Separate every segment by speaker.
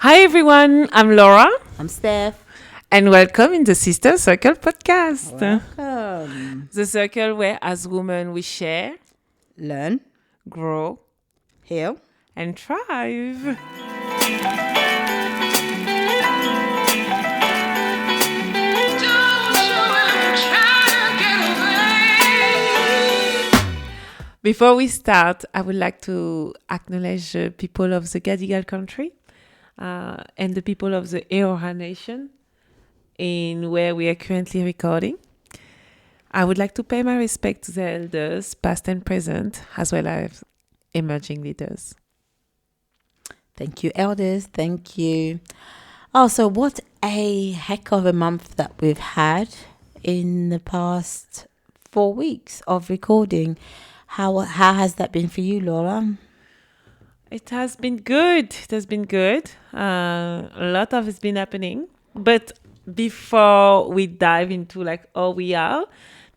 Speaker 1: Hi everyone, I'm Laura.
Speaker 2: I'm Steph.
Speaker 1: And welcome in the Sister Circle podcast.
Speaker 2: Welcome.
Speaker 1: The circle where as women we share,
Speaker 2: Learn,
Speaker 1: grow,
Speaker 2: heal,
Speaker 1: and thrive. Before we start, I would like to acknowledge the people of the Gadigal country and the people of the 𝗓𝗓𝗗𝗘𝗢 nation in where we are currently recording. I would like to pay my respect to the elders, past and present, as well as emerging leaders.
Speaker 2: Thank you, elders. Thank you. Also, what a heck of a month that we've had in the past 4 weeks of recording. How has that been for you, Laura?
Speaker 1: It has been good. It has been good. A lot of it's been happening. But before we dive into all we are,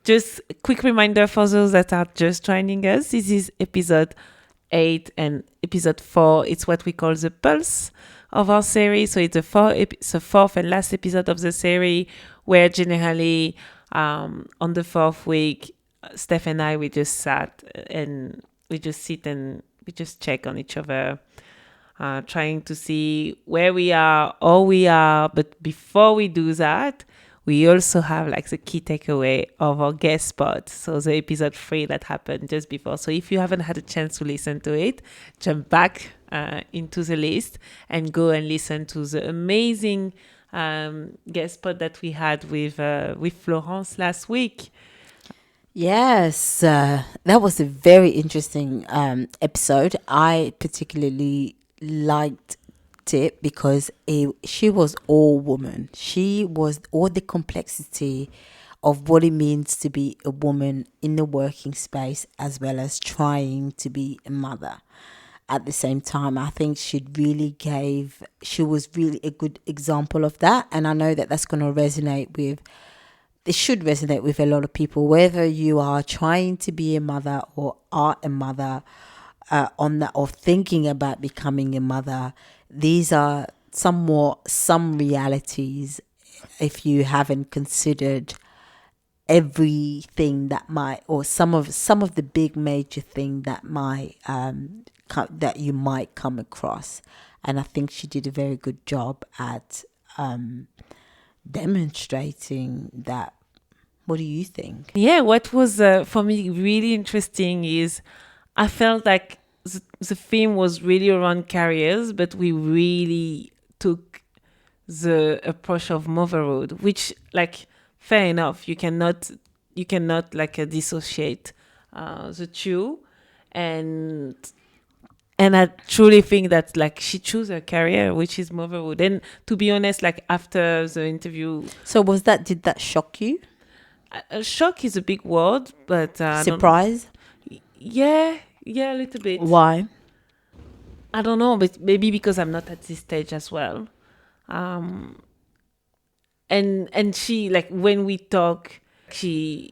Speaker 1: just a quick reminder for those that are just joining us. This is episode 8 and episode 4. It's what we call the pulse of our series. So it's the fourth and last episode of the series, where generally on the fourth week, Steph and I, we just sat and we just sit and we just check on each other, trying to see where we are, how we are. But before we do that, we also have the key takeaway of our guest spot. So the episode 3 that happened just before. So if you haven't had a chance to listen to it, jump back into the list and go and listen to the amazing guest spot that we had with Florence last week.
Speaker 2: Yes, that was a very interesting episode. I particularly liked it because she was all woman. She was all the complexity of what it means to be a woman in the working space, as well as trying to be a mother at the same time. I think she was really a good example of that, and I know that that's going to resonate with. It should resonate with a lot of people, whether you are trying to be a mother or are a mother, or thinking about becoming a mother. These are some realities if you haven't considered everything that might, or some of the big major thing that might that you might come across. And I think she did a very good job at demonstrating that. What do you think?
Speaker 1: Yeah, what was for me really interesting is I felt like the theme was really around careers, but we really took the approach of motherhood, which fair enough, you cannot dissociate the two, and I truly think that she chose her career, which is motherhood. And to be honest, after the interview,
Speaker 2: so did that shock you?
Speaker 1: Shock is a big word, but
Speaker 2: surprise.
Speaker 1: Yeah, a little bit.
Speaker 2: Why?
Speaker 1: I don't know, but maybe because I'm not at this stage as well. And she, when we talk, she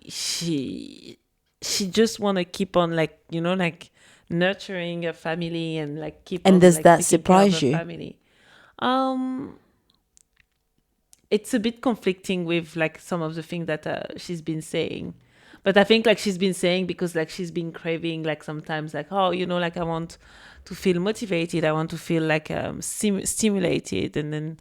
Speaker 1: just want to keep on nurturing a family and keep.
Speaker 2: And
Speaker 1: on,
Speaker 2: does that
Speaker 1: taking
Speaker 2: surprise
Speaker 1: care of her
Speaker 2: you?
Speaker 1: Family. It's a bit conflicting with some of the things that she's been saying, but I think she's been saying because she's been craving sometimes I want to feel motivated, I want to feel stimulated, and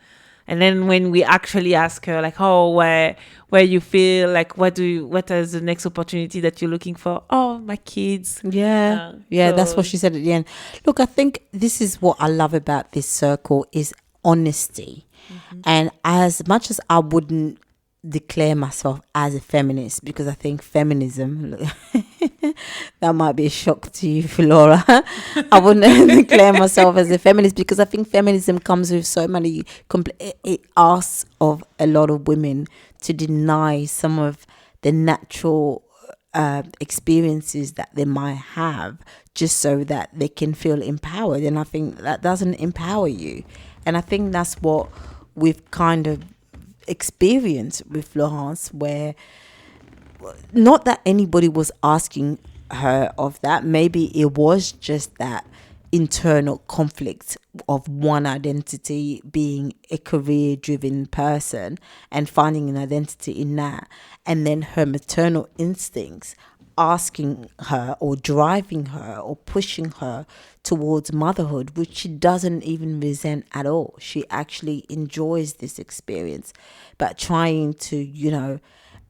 Speaker 1: then when we actually ask her where you feel what is the next opportunity that you're looking for? Oh, my kids.
Speaker 2: That's what she said at the end. Look, I think this is what I love about this circle is honesty. Mm-hmm. And as much as I wouldn't declare myself as a feminist, because I think feminism, that might be a shock to you, Laura. I wouldn't declare myself as a feminist because I think feminism comes with so many, it asks of a lot of women to deny some of the natural experiences that they might have just so that they can feel empowered. And I think that doesn't empower you. And I think that's what we've kind of experienced with Florence, where not that anybody was asking her of that. Maybe it was just that internal conflict of one identity being a career-driven person and finding an identity in that, and then her maternal instincts asking her or driving her or pushing her towards motherhood, which she doesn't even resent at all. She actually enjoys this experience, but trying to,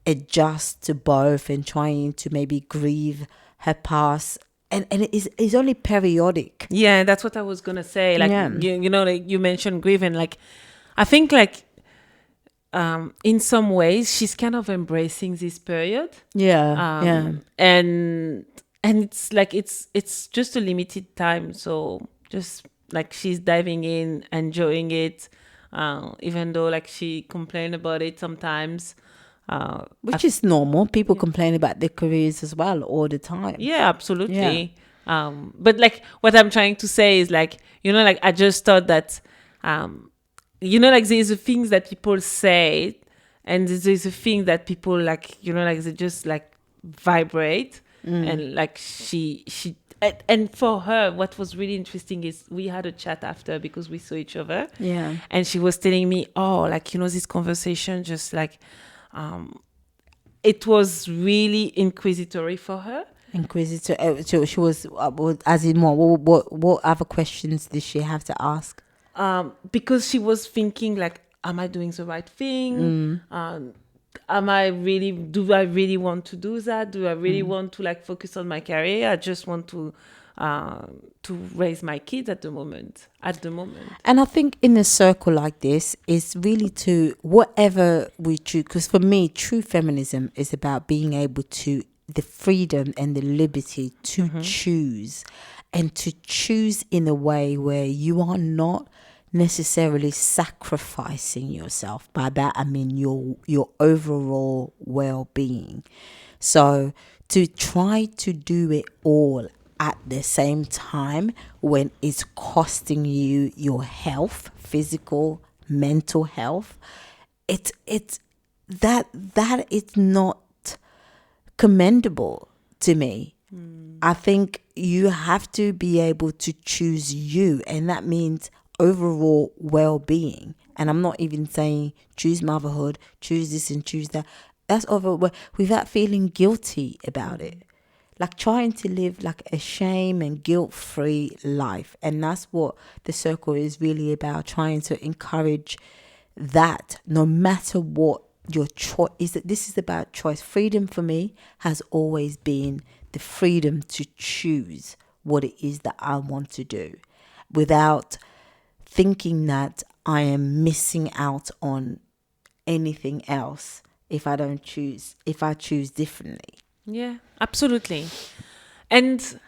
Speaker 2: adjust to both and trying to maybe grieve her past. And it is only periodic.
Speaker 1: Yeah, that's what I was gonna say. Like,
Speaker 2: Yeah.
Speaker 1: like you mentioned grief, and like, I think like, in some ways she's kind of embracing this period.
Speaker 2: Yeah.
Speaker 1: And it's like it's just a limited time, so just like she's diving in, enjoying it, even though like she complained about it sometimes.
Speaker 2: Which is normal. People complain about their careers as well all the time.
Speaker 1: Yeah, absolutely. But like what I'm trying to say is like, like I just thought that, like there's the things that people say, and there's the things that people like, like they just like vibrate, and like she and for her, what was really interesting is we had a chat after because we saw each other.
Speaker 2: Yeah.
Speaker 1: And she was telling me, oh, like, this conversation just like, it was really inquisitory for her.
Speaker 2: Inquisitor. So she was, as in what other questions did she have to ask?
Speaker 1: Because she was thinking like, am I doing the right thing? Do I really want to do that? Do I really want to like focus on my career? I just want to raise my kids at the moment.
Speaker 2: And I think in a circle like this is really to whatever we choose, because for me, true feminism is about being able to the freedom and the liberty to choose, and to choose in a way where you are not necessarily sacrificing yourself. By that I mean your overall well-being. So to try to do it all at the same time when it's costing you your health, physical, mental health, it's that is not commendable to me. I think you have to be able to choose you, and that means overall well-being. And I'm not even saying choose motherhood, choose this and choose that. That's overall without feeling guilty about it. Like trying to live like a shame and guilt-free life. And that's what the circle is really about, trying to encourage that no matter what your choice is. This is about choice. Freedom for me has always been the freedom to choose what it is that I want to do without thinking that I am missing out on anything else if I choose differently.
Speaker 1: Yeah, absolutely. And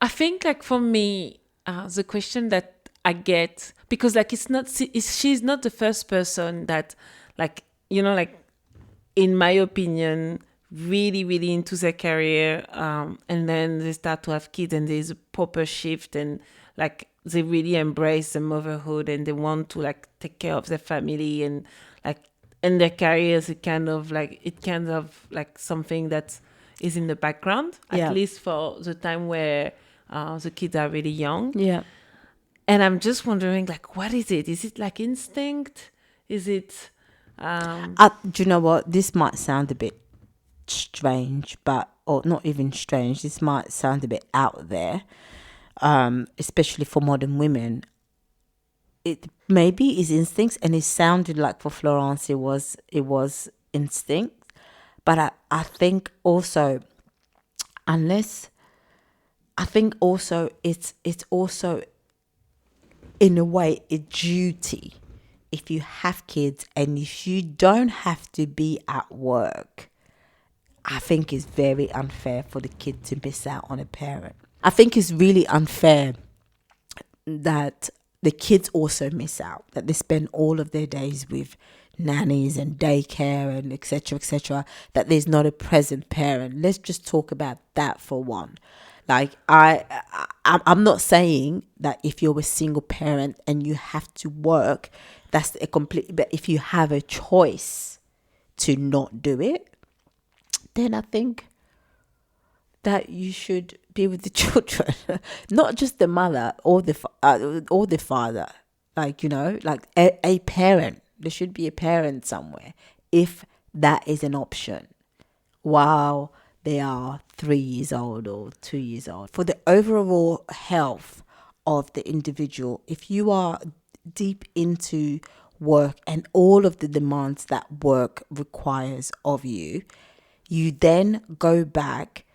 Speaker 1: I think like for me, the question that I get, because like she's not the first person that like, like in my opinion, really, really into their career, and then they start to have kids and there's a proper shift, and like they really embrace the motherhood and they want to like take care of their family, and like in their careers it kind of like something that is in the background, at least for the time where the kids are really young.
Speaker 2: Yeah.
Speaker 1: And I'm just wondering, like, what is it? Is it like instinct? Is it
Speaker 2: Do you know what? This might sound a bit strange, or not even strange. This might sound a bit out there, especially for modern women. It maybe is instincts, and it sounded like for Florence it was instinct. But I think also, it's also in a way a duty. If you have kids and if you don't have to be at work, I think it's very unfair for the kid to miss out on a parent. I think it's really unfair that the kids also miss out, that they spend all of their days with nannies and daycare and etc., that there's not a present parent. Let's just talk about that for one. Like I'm not saying that if you're a single parent and you have to work, that's a complete, but if you have a choice to not do it, then I think that you should be with the children, not just the mother or the father. Like, like a parent. There should be a parent somewhere, if that is an option, while they are 3 years old or 2 years old. For the overall health of the individual, if you are deep into work and all of the demands that work requires of you, you then go back,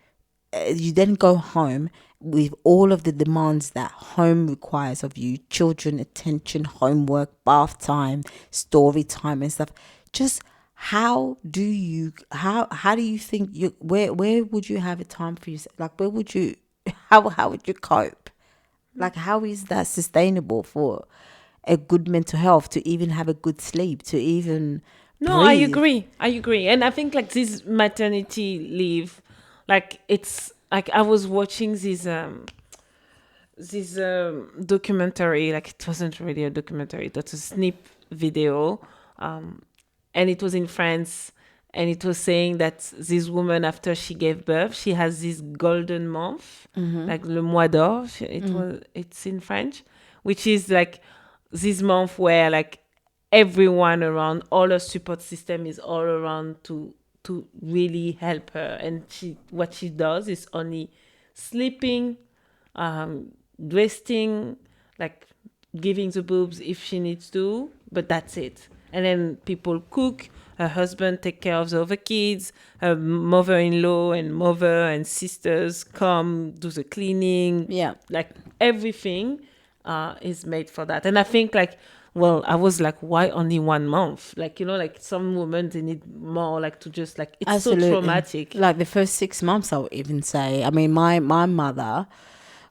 Speaker 2: you then go home with all of the demands that home requires of you: children, attention, homework, bath time, story time and stuff. Just how do you think where would you have a time for yourself? Like, where would you how would you cope? Like, how is that sustainable for a good mental health, to even have a good sleep, to even
Speaker 1: No,
Speaker 2: breathe?
Speaker 1: I agree. And I think like this maternity leave, like it's like I was watching this documentary, like it wasn't really a documentary, that's a snip video. And it was in France, and it was saying that this woman, after she gave birth, she has this golden month, like le mois d'or. It's in French, which is like this month where like everyone around, all her support system is all around to really help her. And what she does is only sleeping, resting, like giving the boobs if she needs to, but that's it. And then people cook, her husband take care of the other kids, her mother-in-law and mother and sisters come do the cleaning.
Speaker 2: Yeah.
Speaker 1: Like everything is made for that. And I think like, well, I was like, why only 1 month? Like, like some women, they need more, like to just like, it's
Speaker 2: Absolutely.
Speaker 1: so traumatic.
Speaker 2: Like the first 6 months, I would even say. I mean, my mother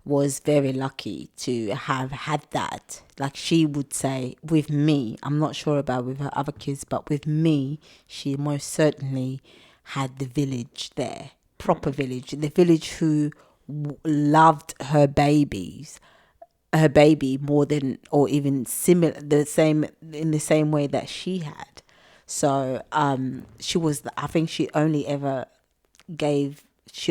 Speaker 2: was very lucky to have had that. Like, she would say, with me, I'm not sure about with her other kids, but with me, she most certainly had the village there, proper village, the village who loved her baby more than, or even similar, in the same way that she had. So she was, I think she only ever I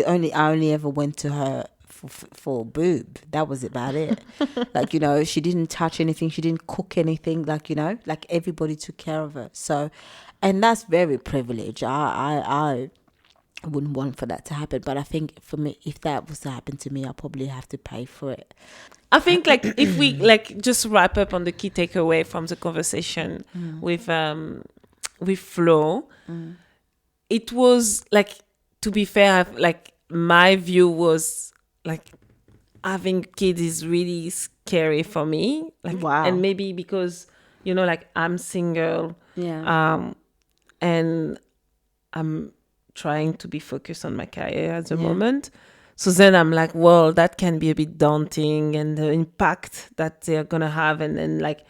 Speaker 2: only ever went to her for boob. That was about it. Like, she didn't touch anything, she didn't cook anything, like, like everybody took care of her. So, and that's very privileged. I wouldn't want for that to happen, but I think for me, if that was to happen to me, I'll probably have to pay for it.
Speaker 1: I think like if we like just wrap up on the key takeaway from the conversation with Flo, it was like, to be fair, like my view was like having kids is really scary for me. Like,
Speaker 2: Wow.
Speaker 1: and maybe because like I'm single,
Speaker 2: Yeah.
Speaker 1: and I'm trying to be focused on my career at the moment. So then I'm like, well, that can be a bit daunting, and the impact that they're gonna have, and then like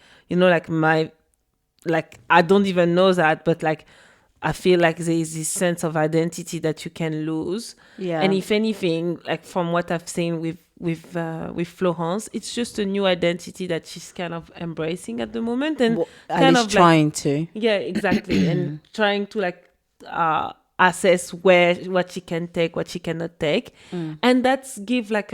Speaker 1: like I don't even know that, but like I feel like there is this sense of identity that you can lose.
Speaker 2: Yeah.
Speaker 1: And if anything, like from what I've seen with Florence, it's just a new identity that she's kind of embracing at the moment, and
Speaker 2: At
Speaker 1: kind
Speaker 2: least
Speaker 1: of
Speaker 2: trying to.
Speaker 1: Yeah, exactly. And trying to like assess what she can take, what she cannot take, and that's give like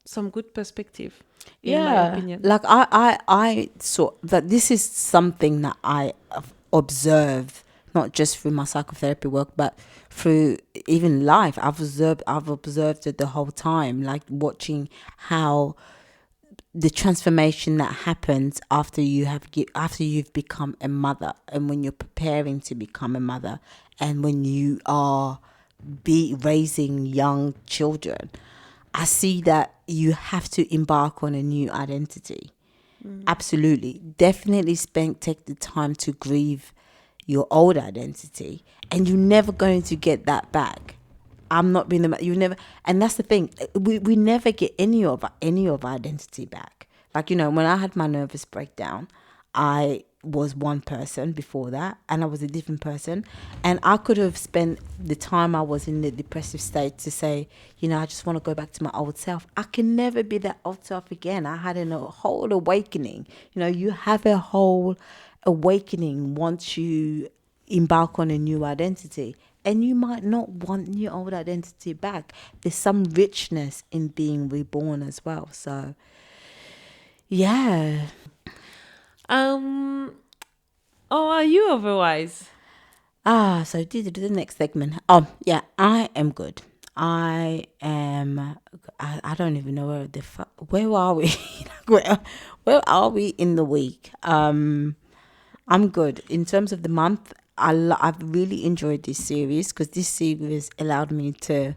Speaker 1: some good perspective, in my opinion.
Speaker 2: Like I saw that this is something that I observe, not just through my psychotherapy work, but through even life. I've observed it the whole time, like watching how the transformation that happens after you've become a mother, and when you're preparing to become a mother, and when you are raising young children. I see that you have to embark on a new identity. Absolutely. Definitely take the time to grieve your old identity, and you're never going to get that back. I'm not being you never, and that's the thing. We never get any of our identity back. Like, when I had my nervous breakdown, I was one person before that, and I was a different person, and I could have spent the time I was in the depressive state to say, I just want to go back to my old self. I can never be that old self again. I had a whole awakening. You have a whole awakening once you embark on a new identity, and you might not want your old identity back. There's some richness in being reborn as well. So, yeah.
Speaker 1: How are you otherwise?
Speaker 2: So the next segment. Oh, yeah, I am good. I am. I don't even know where are we? where are we in the week? I'm good in terms of the month. I've really enjoyed this series because this series allowed me to.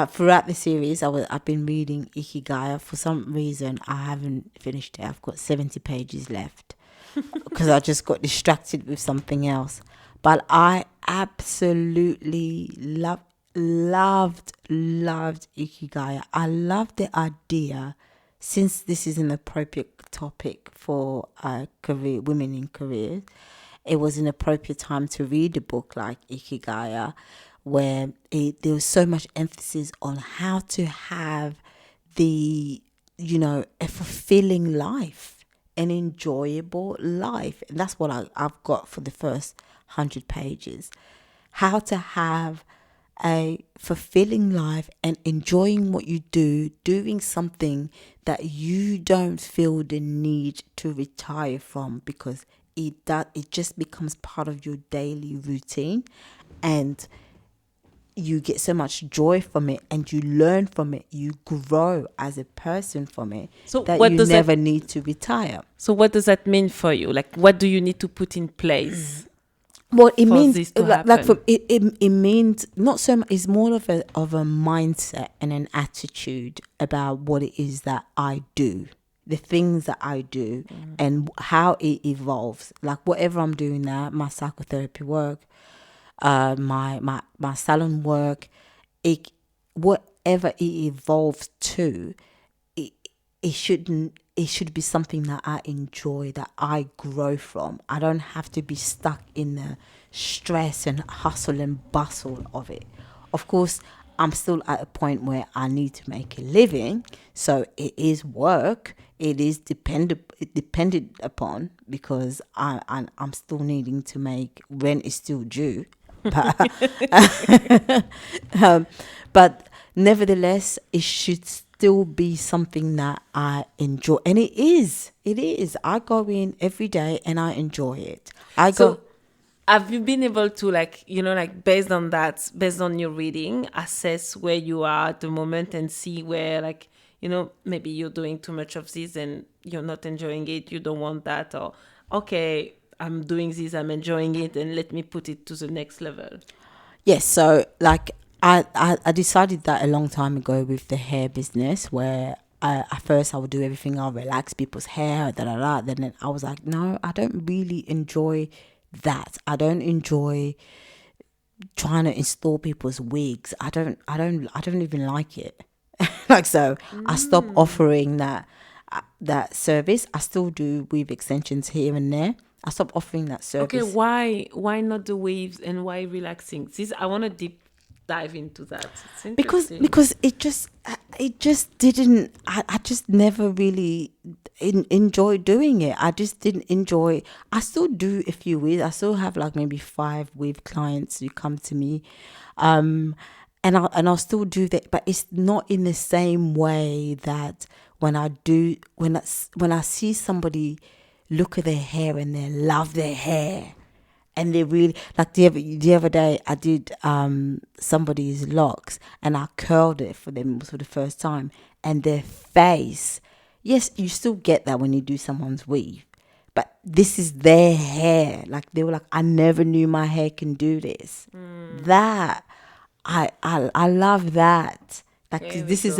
Speaker 2: Throughout the series, I've been reading Ikigai. For some reason, I haven't finished it. I've got 70 pages left because I just got distracted with something else. But I absolutely loved Ikigai. I love the idea, since this is an appropriate topic for women in careers. It was an appropriate time to read a book like Ikigai, where there was so much emphasis on how to have a fulfilling life, an enjoyable life. And that's what I've got for the first 100 pages. How to have a fulfilling life and enjoying what you do, doing something that you don't feel the need to retire from, because it just becomes part of your daily routine, and you get so much joy from it, and you learn from it, you grow as a person from it,
Speaker 1: So
Speaker 2: that
Speaker 1: what
Speaker 2: you
Speaker 1: does
Speaker 2: never need to retire.
Speaker 1: So what does that mean for you? Like, what do you need to put in place?
Speaker 2: Well, it
Speaker 1: for
Speaker 2: means
Speaker 1: this to
Speaker 2: it means not so much. It's more of a mindset and an attitude about what it is that I do, the things that I do, and how it evolves. Like whatever I'm doing now, my psychotherapy work, my salon work, whatever it evolves to, it should be something that I enjoy, that I grow from. I don't have to be stuck in the stress and hustle and bustle of it. Of course, I'm still at a point where I need to make a living, so it is work. It is dependent upon, because I'm still needing to make rent is still due, but nevertheless, it should still be something that I enjoy, and it is. I go in every day and I enjoy it.
Speaker 1: So have you been able to, based on that, based on your reading, assess where you are at the moment and see where, maybe you're doing too much of this and you're not enjoying it, you don't want that, or, okay, I'm doing this, I'm enjoying it, and let me put it to the next level?
Speaker 2: Yes, so I decided that a long time ago with the hair business, where at first I would do everything. I'll relax people's hair, Then I was like, no, I don't really enjoy that. I don't enjoy trying to install people's wigs. I don't even like it. I stopped offering that service. I still do weave extensions here and there. I stopped offering that service.
Speaker 1: Okay, why not the waves, and why relaxing? This, I want to deep dive into that. It's
Speaker 2: Because it just didn't. I just never really enjoyed doing it. I just didn't enjoy. I still do a few weaves. I still have like maybe 5 weave clients who come to me, and I'll still do that. But it's not in the same way that when I see somebody look at their hair and they love their hair, and they really, like the other day I did somebody's locks, and I curled it for them for the first time, and their face, yes, you still get that when you do someone's weave, but this is their hair. Like they were like, I never knew my hair can do this. That I love that. Like this is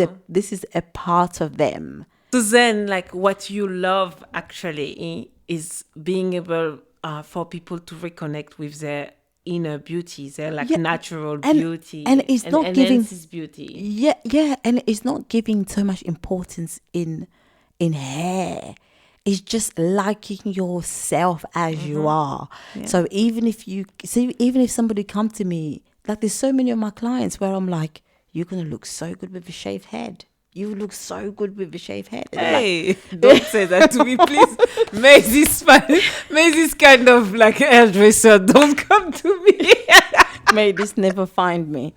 Speaker 2: a part of them.
Speaker 1: So then, like, what you love actually is being able for people to reconnect with their inner beauty, their natural beauty,
Speaker 2: and it's not giving
Speaker 1: beauty.
Speaker 2: Yeah, and it's not giving so much importance in hair. It's just liking yourself as you are. Yeah. So even if somebody come to me, like there's so many of my clients where I'm like, you're gonna look so good with a shaved head. You look so good with a shaved head.
Speaker 1: Hey, don't say that to me, please. May this kind of like hairdresser don't come to me.
Speaker 2: May this never find me.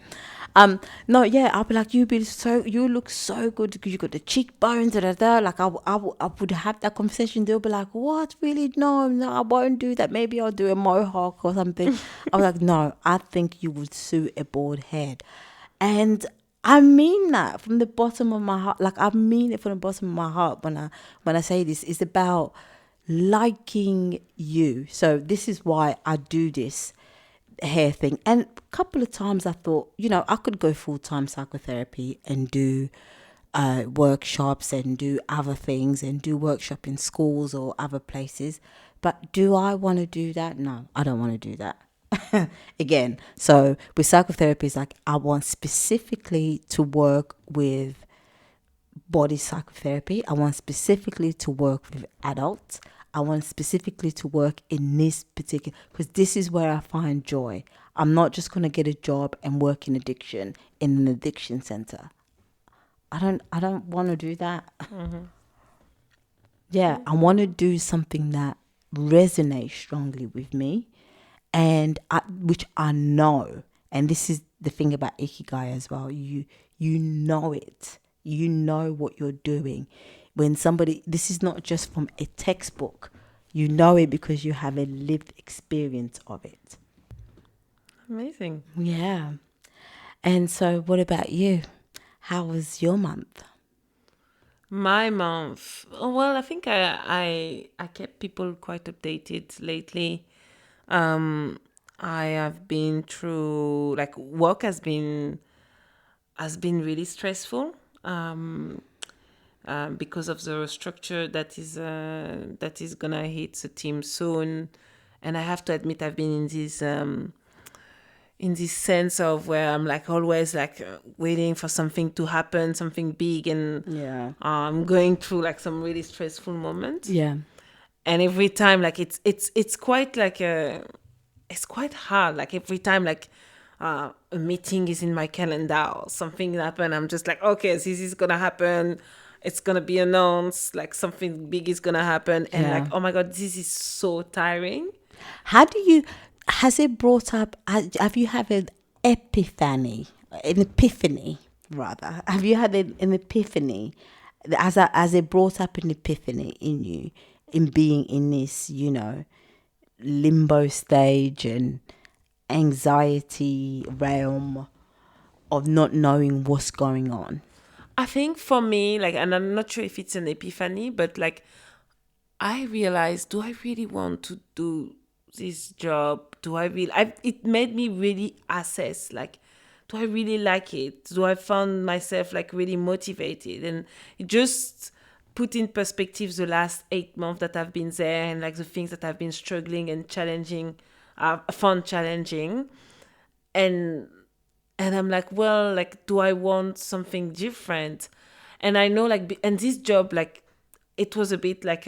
Speaker 2: No, yeah, I'll be like, you look so good because you got the cheekbones, da, da, da. Like, I would have that conversation. They'll be like, what? Really? No, no, I won't do that. Maybe I'll do a mohawk or something. I was like, no, I think you would suit a bald head. And I mean that from the bottom of my heart. Like, I mean it from the bottom of my heart when I say this. It's about liking you. So this is why I do this hair thing. And a couple of times I thought, I could go full-time psychotherapy and do workshops and do other things and do workshop in schools or other places. But do I want to do that? No, I don't want to do that. Again, so with psychotherapy, it's like I want specifically to work with body psychotherapy. I want specifically to work with adults. I want specifically to work in this particular, because this is where I find joy. I'm not just going to get a job and work in addiction in an addiction center. I don't want to do that. Mm-hmm. Yeah, I want to do something that resonates strongly with me, and which I know. And this is the thing about Ikigai as well. You know it. You know what you're doing. When this is not just from a textbook. You know it because you have a lived experience of it.
Speaker 1: Amazing.
Speaker 2: Yeah. And so what about you? How was your month?
Speaker 1: My month. Oh, well, I think I kept people quite updated lately. I have been through, like, work has been really stressful. Because of the structure that is gonna hit the team soon, and I have to admit I've been in this sense of where I'm like always like waiting for something to happen, something big, and
Speaker 2: Yeah.
Speaker 1: I'm going through like some really stressful moments.
Speaker 2: Yeah.
Speaker 1: And every time, like it's quite like it's quite hard. Like every time, like a meeting is in my calendar or something happen, I'm just like, okay, this is gonna happen. It's gonna be announced. Like something big is gonna happen, and
Speaker 2: Yeah.
Speaker 1: like, oh my god, this is so tiring.
Speaker 2: Has it brought up, have you had an epiphany rather? Have you had an epiphany? As it brought up an epiphany in you, in being in this, limbo stage and anxiety realm of not knowing what's going on?
Speaker 1: I think for me, like, and I'm not sure if it's an epiphany, but like, I realized, do I really want to do this job? It made me really assess, like, do I really like it? Do I find myself like really motivated? And it just put in perspective the last 8 months that I've been there, and like the things that I've been struggling and challenging, found challenging. And I'm like, well, like, do I want something different? And I know, like, and this job, like, it was a bit like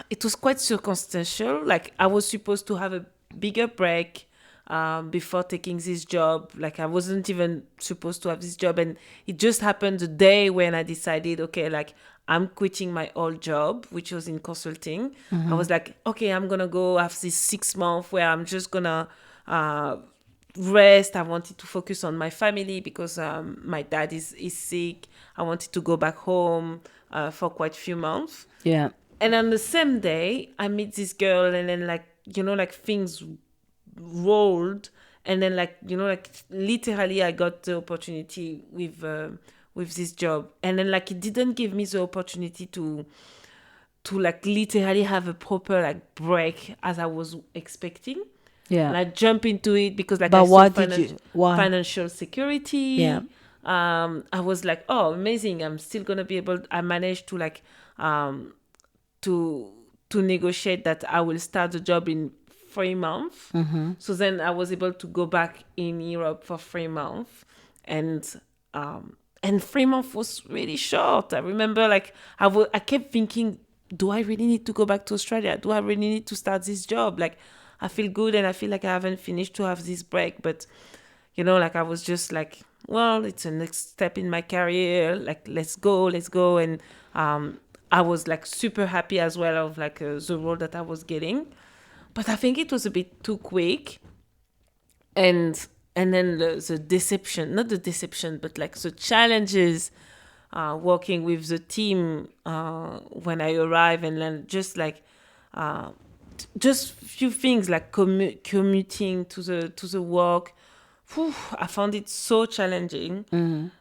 Speaker 1: it was quite circumstantial. Like, I was supposed to have a bigger break before taking this job. Like, I wasn't even supposed to have this job, and it just happened the day when I decided, okay, like, I'm quitting my old job, which was in consulting. I was like, okay, I'm gonna go have this 6 months where I'm just gonna rest. I wanted to focus on my family because my dad is sick. I wanted to go back home for quite a few months.
Speaker 2: Yeah.
Speaker 1: And on the same day, I meet this girl, and then like, like things rolled, and then like, like literally I got the opportunity with this job, and then like it didn't give me the opportunity to like literally have a proper like break as I was expecting.
Speaker 2: Yeah.
Speaker 1: And I jump into it because like
Speaker 2: But
Speaker 1: I saw
Speaker 2: why?
Speaker 1: financial security.
Speaker 2: Yeah.
Speaker 1: I was like, oh, amazing. I'm still going to be able, I managed to like, to negotiate that I will start the job in 3 months.
Speaker 2: Mm-hmm.
Speaker 1: So then I was able to go back in Europe for 3 months. And 3 months was really short. I remember like, I kept thinking, do I really need to go back to Australia? Do I really need to start this job? Like, I feel good and I feel like I haven't finished to have this break. But, like I was just like, well, it's a next step in my career. Like, let's go. And I was like super happy as well of like the role that I was getting. But I think it was a bit too quick. and then the deception, not the deception, but like the challenges, working with the team when I arrive, and then just like just few things like commuting to the work. Whew, I found it so challenging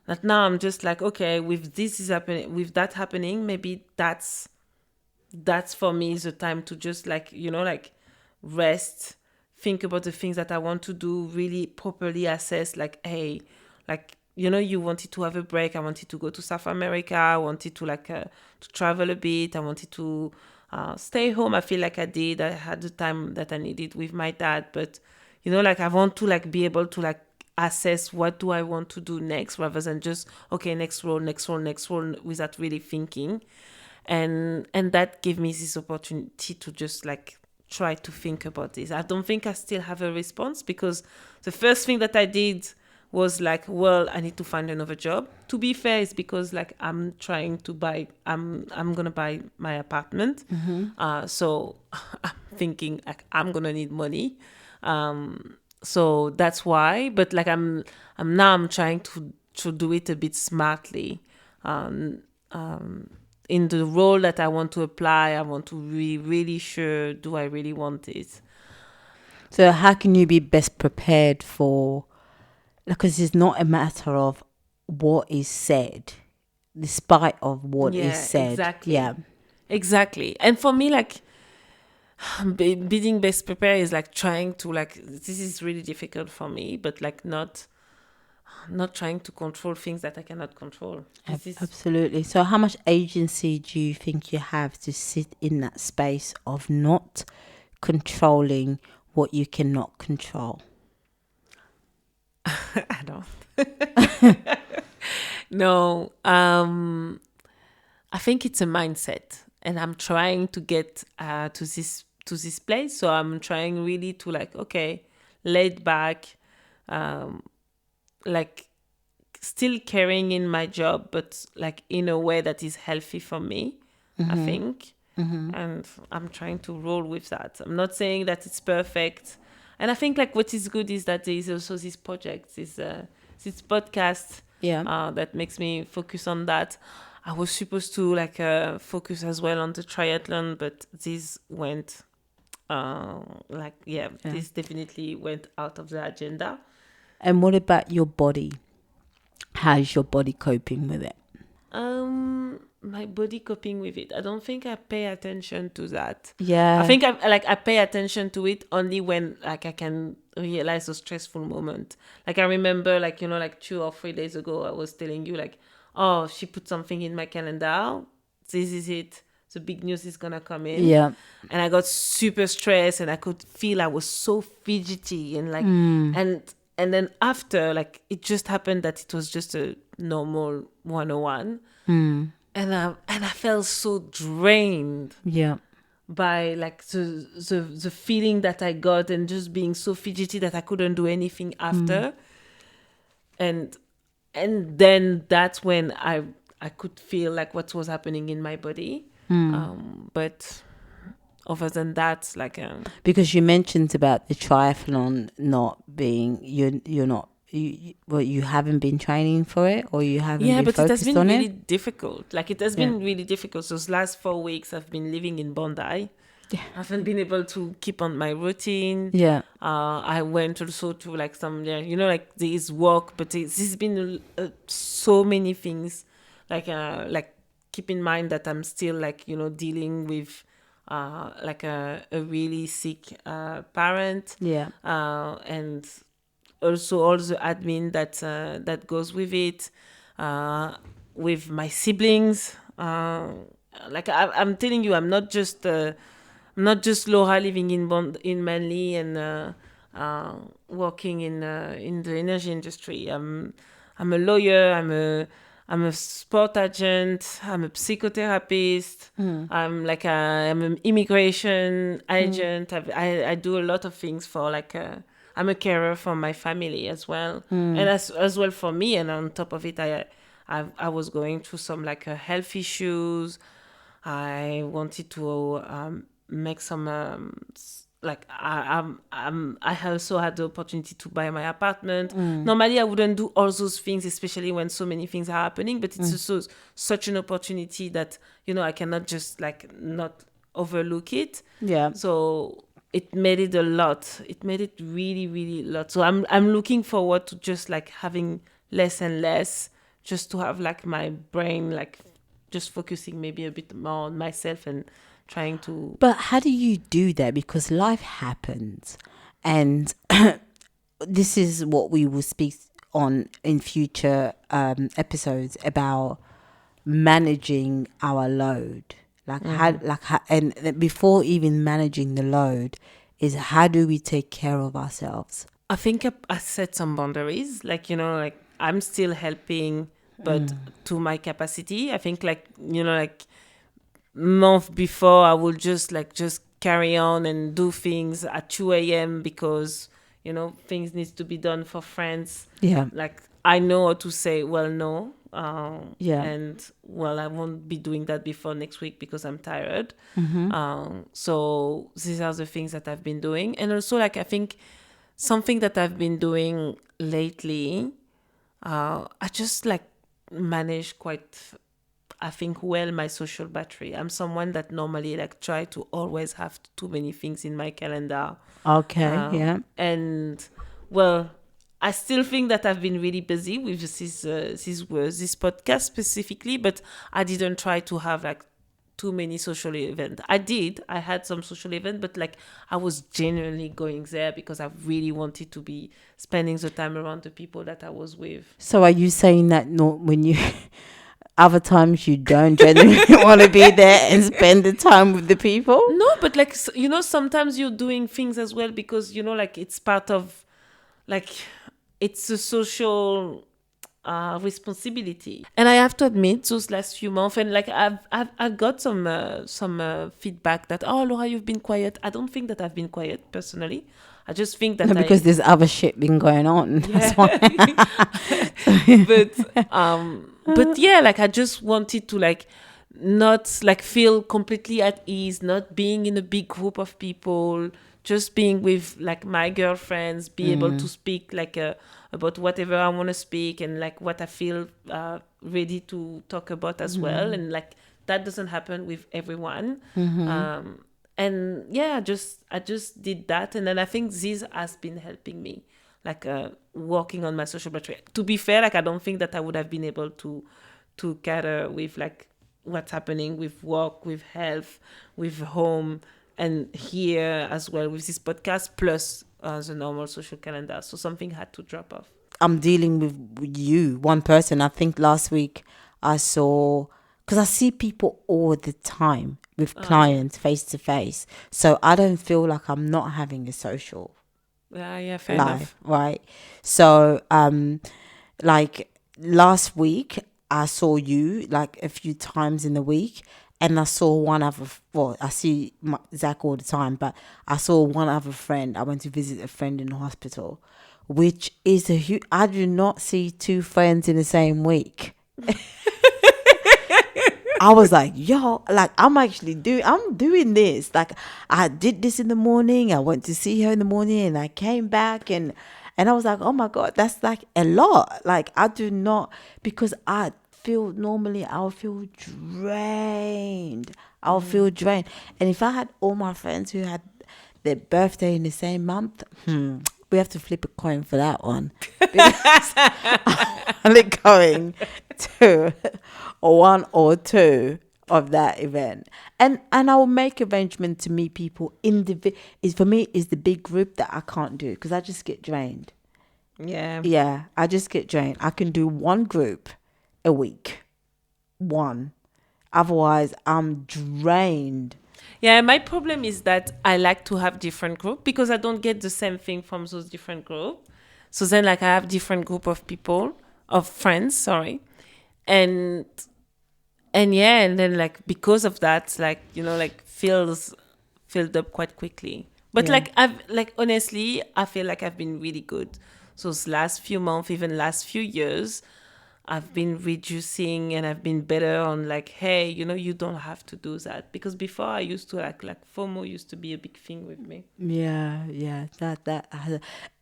Speaker 1: that now I'm just like, okay, with this is happening, with that happening, maybe that's for me the time to just like, like rest, think about the things that I want to do, really properly assess, like, hey, like, you wanted to have a break. I wanted to go to South America. I wanted to like to travel a bit. I wanted to stay home. I feel like I did. I had the time that I needed with my dad, but like I want to like be able to like assess what do I want to do next, rather than just, okay, next role, next role, next role, without really thinking. And that gave me this opportunity to just like try to think about this. I don't think I still have a response, because the first thing that I did was like, well, I need to find another job. To be fair, it's because like I'm gonna buy my apartment. So I'm thinking like I'm gonna need money. So that's why. But like I'm trying to do it a bit smartly. In the role that I want to apply, I want to be really sure, do I really want it?
Speaker 2: So how can you be best prepared for, because it's not a matter of what is said, despite of what is said.
Speaker 1: Exactly.
Speaker 2: Yeah.
Speaker 1: Exactly. And for me, like, being best prepared is like trying to like, this is really difficult for me, but like not trying to control things that I cannot control.
Speaker 2: Absolutely. So how much agency do you think you have to sit in that space of not controlling what you cannot control?
Speaker 1: I don't. No. I think it's a mindset, and I'm trying to get to this place. So I'm trying really to like, okay, laid back, like still caring in my job, but like in a way that is healthy for me, I think. And I'm trying to roll with that. I'm not saying that it's perfect. And I think like what is good is that there is also this project, this podcast that makes me focus on that. I was supposed to like focus as well on the triathlon, but this went this definitely went out of the agenda.
Speaker 2: And what about your body? How's your body coping with it?
Speaker 1: My body coping with it. I don't think I pay attention to that.
Speaker 2: Yeah.
Speaker 1: I think I pay attention to it only when like I can realize a stressful moment. Like I remember like, like 2 or 3 days ago, I was telling you like, oh, she put something in my calendar. This is it. The big news is gonna come in.
Speaker 2: Yeah.
Speaker 1: And I got super stressed, and I could feel I was so fidgety and like, and then after, like, it just happened that it was just a normal 101. And I felt so drained.
Speaker 2: Yeah.
Speaker 1: By like the feeling that I got, and just being so fidgety that I couldn't do anything after. And then that's when I could feel like what was happening in my body. But other than that, like
Speaker 2: because you mentioned about the triathlon not being you're not you haven't been training for it, or you haven't been focused on it?
Speaker 1: Yeah, but it has been really difficult. Like it has been really difficult. So those last 4 weeks I've been living in Bondi. I haven't been able to keep on my routine.
Speaker 2: Yeah.
Speaker 1: I went also to like some, like there is work, but this has been so many things. Like keep in mind that I'm still like, dealing with like a really sick parent.
Speaker 2: Yeah.
Speaker 1: And also all the admin that goes with it, with my siblings. Like I'm telling you, I'm not just Laura living in Manly and working in the energy industry. I'm a lawyer. I'm a sport agent. I'm a psychotherapist. I'm an immigration agent. I do a lot of things for like. I'm a carer for my family as well, and as well for me. And on top of it, I was going through some like health issues. I wanted to make some like I also had the opportunity to buy my apartment. Normally I wouldn't do all those things, especially when so many things are happening, but it's also such an opportunity that, you know, I cannot just like not overlook it.
Speaker 2: Yeah.
Speaker 1: So it made it a lot. It made it really, really a lot. So I'm looking forward to just like having less and less, just to have like my brain like just focusing maybe a bit more on myself and trying to.
Speaker 2: But how do you do that? Because life happens, and this is what we will speak on in future episodes about managing our load. Like how, and before even managing the load, is how do we take care of ourselves?
Speaker 1: I think I set some boundaries. Like, you know, like I'm still helping, but to my capacity. I think like, you know, like month before I will just carry on and do things at 2 a.m. because, you know, things needs to be done for friends.
Speaker 2: Yeah.
Speaker 1: Like I know how to say, well, no.
Speaker 2: Yeah.
Speaker 1: And well, I won't be doing that before next week because I'm tired. So these are the things that I've been doing. And also like, I think something that I've been doing lately, I just like manage quite, I think, well, my social battery. I'm someone that normally like try to always have too many things in my calendar.
Speaker 2: Okay. Yeah.
Speaker 1: And well, I still think that I've been really busy with this podcast specifically, but I didn't try to have like too many social events. I had some social event, but like I was genuinely going there because I really wanted to be spending the time around the people that I was with.
Speaker 2: So are you saying that not when you other times you don't genuinely want to be there and spend the time with the people?
Speaker 1: No, but like, you know, sometimes you're doing things as well because, you know, like it's part of like, it's a social responsibility. And I have to admit, those last few months, and like I've got some feedback that, oh, Laura, you've been quiet. I don't think that I've been quiet personally. I just think that
Speaker 2: No, because there's other shit been going on. That's why.
Speaker 1: But yeah, like I just wanted to like not like feel completely at ease, not being in a big group of people, just being with like my girlfriends, be able to speak like about whatever I want to speak and like what I feel ready to talk about as well. And like that doesn't happen with everyone. And yeah, I just did that. And then I think this has been helping me, like working on my social battery. To be fair, like I don't think that I would have been able to cater with like what's happening with work, with health, with home, and here as well with this podcast, plus the normal social calendar. So something had to drop off.
Speaker 2: I'm dealing with you, one person. I think last week I saw, because I see people all the time with clients face to face. So I don't feel like I'm not having a social
Speaker 1: Yeah, fair
Speaker 2: life,
Speaker 1: enough.
Speaker 2: right? So, like last week, I saw you like a few times in the week, and I saw one other. Well, I see Zach all the time, but I saw one other friend. I went to visit a friend in the hospital, which is a huge. I do not see two friends in the same week. I was like, yo, like I'm doing this. Like I did this in the morning. I went to see her in the morning and I came back and I was like, oh my God, that's like a lot. Like I do not, because I'll feel drained. I'll feel drained. And if I had all my friends who had their birthday in the same month, we have to flip a coin for that one. Because I'm only going to one or two of that event. And I will make arrangement to meet people for me is the big group that I can't do because I just get drained. Yeah, I just get drained. I can do one group a week. One. Otherwise, I'm drained.
Speaker 1: Yeah, my problem is that I like to have different group because I don't get the same thing from those different group. So then like I have different group of people, of friends, sorry. And yeah, and then like because of that, like, you know, like filled up quite quickly. But
Speaker 2: Yeah.
Speaker 1: like I've like honestly, I feel like I've been really good. So this last few months, even last few years, I've been reducing and I've been better on like, hey, you don't have to do that. Because before I used to like FOMO used to be a big thing with me.
Speaker 2: Yeah.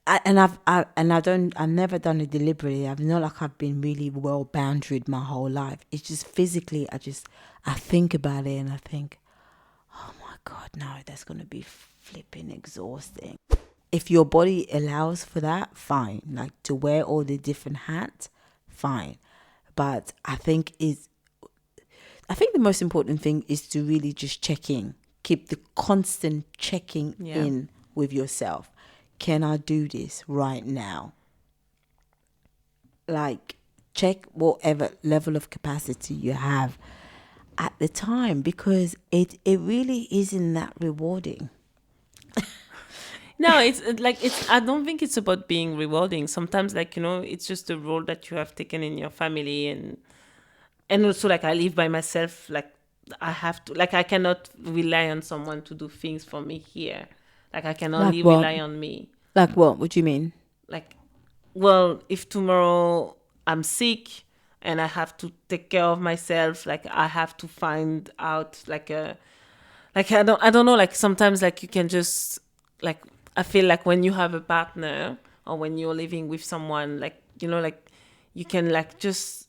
Speaker 2: I've never done it deliberately. I've not like I've been really well boundaried my whole life. It's just physically, I think about it and I think, oh my God, no, that's going to be flipping exhausting. If your body allows for that, fine. Like to wear all the different hats, fine. But I think the most important thing is to really just check in. Keep the constant checking in with yourself. Can I do this right now? Like check whatever level of capacity you have at the time, because it really isn't that rewarding.
Speaker 1: No, it's I don't think it's about being rewarding. Sometimes it's just a role that you have taken in your family, and also like I live by myself, like I have to, like I cannot rely on someone to do things for me here. Like I can only rely on me.
Speaker 2: Like what? What do you mean?
Speaker 1: Like, well, if tomorrow I'm sick and I have to take care of myself, like I have to find out I don't know, like sometimes like you can just like, I feel like when you have a partner or when you're living with someone, like like you can like just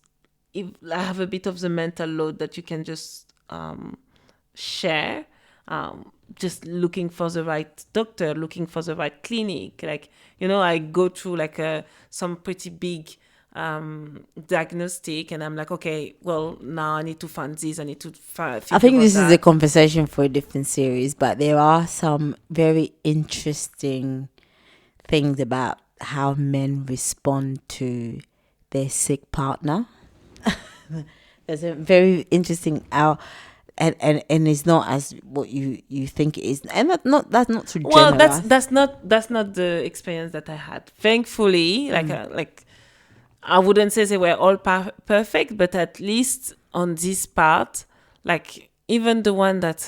Speaker 1: have a bit of the mental load that you can just share, just looking for the right doctor, looking for the right clinic. Like I go through like some pretty big diagnostic, and I'm like, okay, well, now I need to find this, I need to find.
Speaker 2: I think this is a conversation for a different series, but there are some very interesting things about how men respond to their sick partner. There's a very interesting and it's not as what you think it is, and that's not too generous.
Speaker 1: Well, that's not the experience that I had. Thankfully, like I wouldn't say they were all perfect, but at least on this part, like even the one that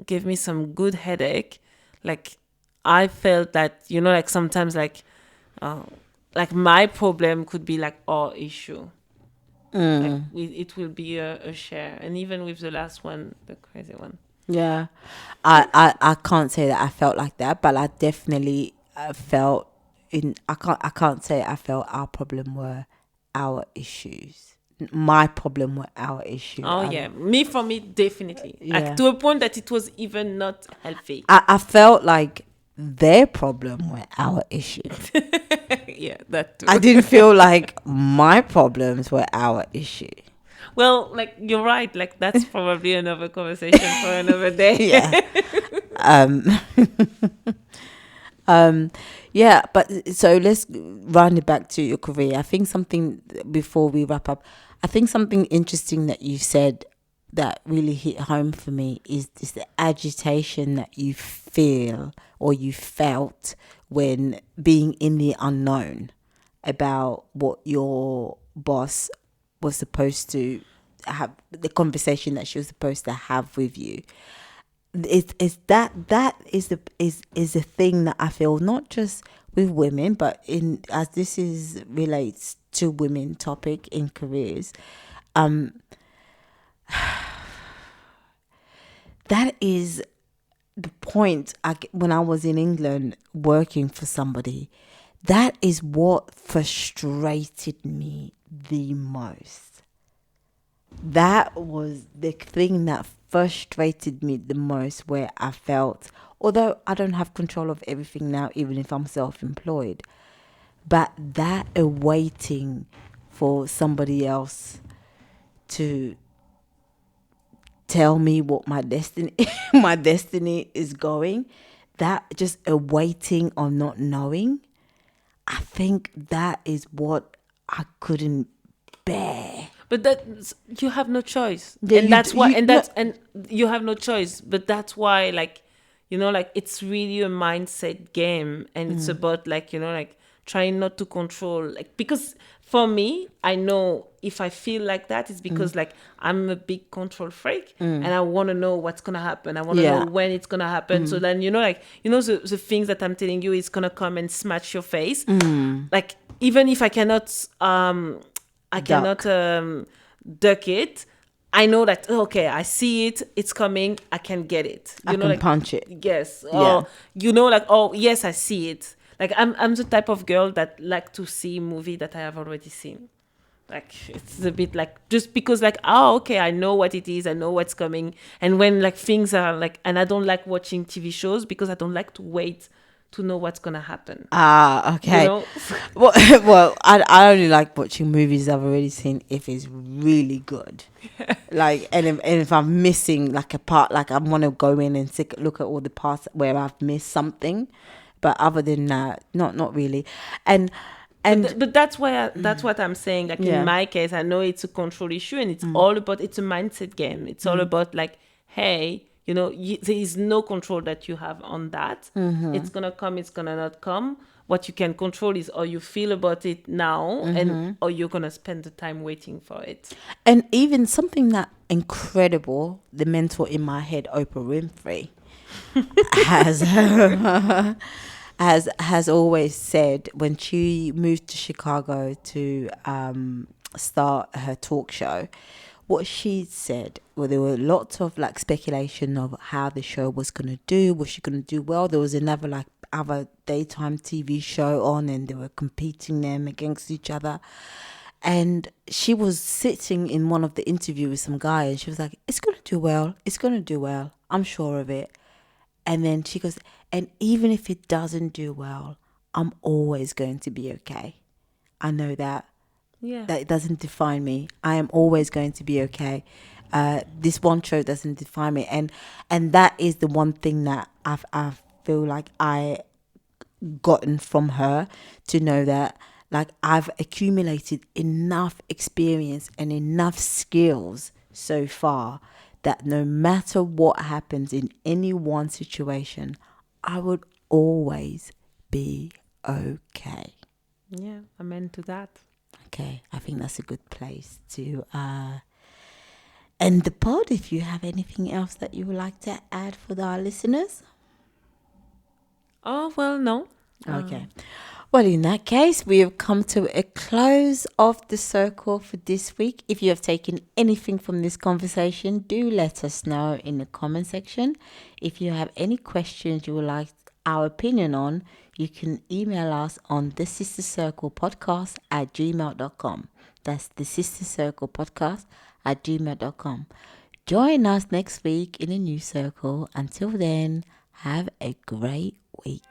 Speaker 1: gave me some good headache, like I felt that like sometimes like my problem could be like our issue. Like it will be a share, and even with the last one, the crazy one.
Speaker 2: Yeah, I can't say that I felt like that, but I definitely felt I can't say I felt our problem were our issues. My problem were our issue.
Speaker 1: Oh yeah, for me definitely. Like to a point that it was even not healthy.
Speaker 2: I felt like their problem were our issues.
Speaker 1: Yeah, that too.
Speaker 2: I didn't feel like my problems were our issue.
Speaker 1: Well, like you're right. Like that's probably another conversation for another day.
Speaker 2: Yeah. Yeah, but so let's round it back to your career. I think something, before we wrap up, I think something interesting that you said that really hit home for me is the agitation that you feel or you felt when being in the unknown about what your boss was supposed to have, the conversation that she was supposed to have with you. Is that is a thing that I feel, not just with women, but as this relates to women topic in careers, that is the point. When I was in England working for somebody, that is what frustrated me the most. That was the thing that frustrated me the most, where I felt, although I don't have control of everything now, even if I'm self-employed, but that awaiting for somebody else to tell me what my destiny is going, that just awaiting or not knowing, I think that is what I couldn't bear.
Speaker 1: But that you have no choice, and that's why, and you have no choice. But that's why, like, like it's really a mindset game, and it's about like like trying not to control, like, because for me, I know if I feel like that, it's because like I'm a big control freak, and I want to know what's gonna happen. I want to know when it's gonna happen. So then the things that I'm telling you is gonna come and smash your face. Like even if I cannot I cannot duck it. I know that, okay, I see it, it's coming, I can get it.
Speaker 2: I can punch it.
Speaker 1: Yes.
Speaker 2: Yeah.
Speaker 1: Or, you know, like, oh, yes, I see it. Like, I'm the type of girl that like to see movie that I have already seen. Like, it's a bit like, just because like, oh, okay, I know what it is, I know what's coming. And when like things are like, and I don't like watching TV shows because I don't like to wait to know what's gonna happen.
Speaker 2: Okay.
Speaker 1: You know?
Speaker 2: well, I only like watching movies I've already seen if it's really good. Like, and if I'm missing like a part, like I want to go in and look at all the parts where I've missed something. But other than that, not really. And
Speaker 1: but that's why that's what I'm saying. Like
Speaker 2: Yeah.
Speaker 1: in my case, I know it's a control issue, and it's all about, it's a mindset game. It's all about like, hey, you know, there is no control that you have on that. It's gonna come, it's gonna not come. What you can control is how you feel about it now, and or you're gonna spend the time waiting for it.
Speaker 2: And even something that incredible, the mentor in my head, Oprah Winfrey, has always said when she moved to Chicago to start her talk show. What she said, well, there were lots of like speculation of how the show was going to do. Was she going to do well? There was another like other daytime TV show on, and they were competing them against each other. And she was sitting in one of the interviews with some guy, and she was like, "It's going to do well. It's going to do well. I'm sure of it." And then she goes, "And even if it doesn't do well, I'm always going to be okay. I know that."
Speaker 1: Yeah.
Speaker 2: That it doesn't define me. I am always going to be okay. This one show doesn't define me, and that is the one thing that I feel like I gotten from her, to know that like I've accumulated enough experience and enough skills so far that no matter what happens in any one situation, I would always be okay.
Speaker 1: Yeah, amen to that.
Speaker 2: Okay, I think that's a good place to end the pod. If you have anything else that you would like to add for our listeners.
Speaker 1: Oh, well, no.
Speaker 2: Okay. Well, in that case, we have come to a close of the circle for this week. If you have taken anything from this conversation, do let us know in the comment section. If you have any questions you would like our opinion on, you can email us on thesistercirclepodcast@gmail.com. That's thesistercirclepodcast@gmail.com. Join us next week in a new circle. Until then, have a great week.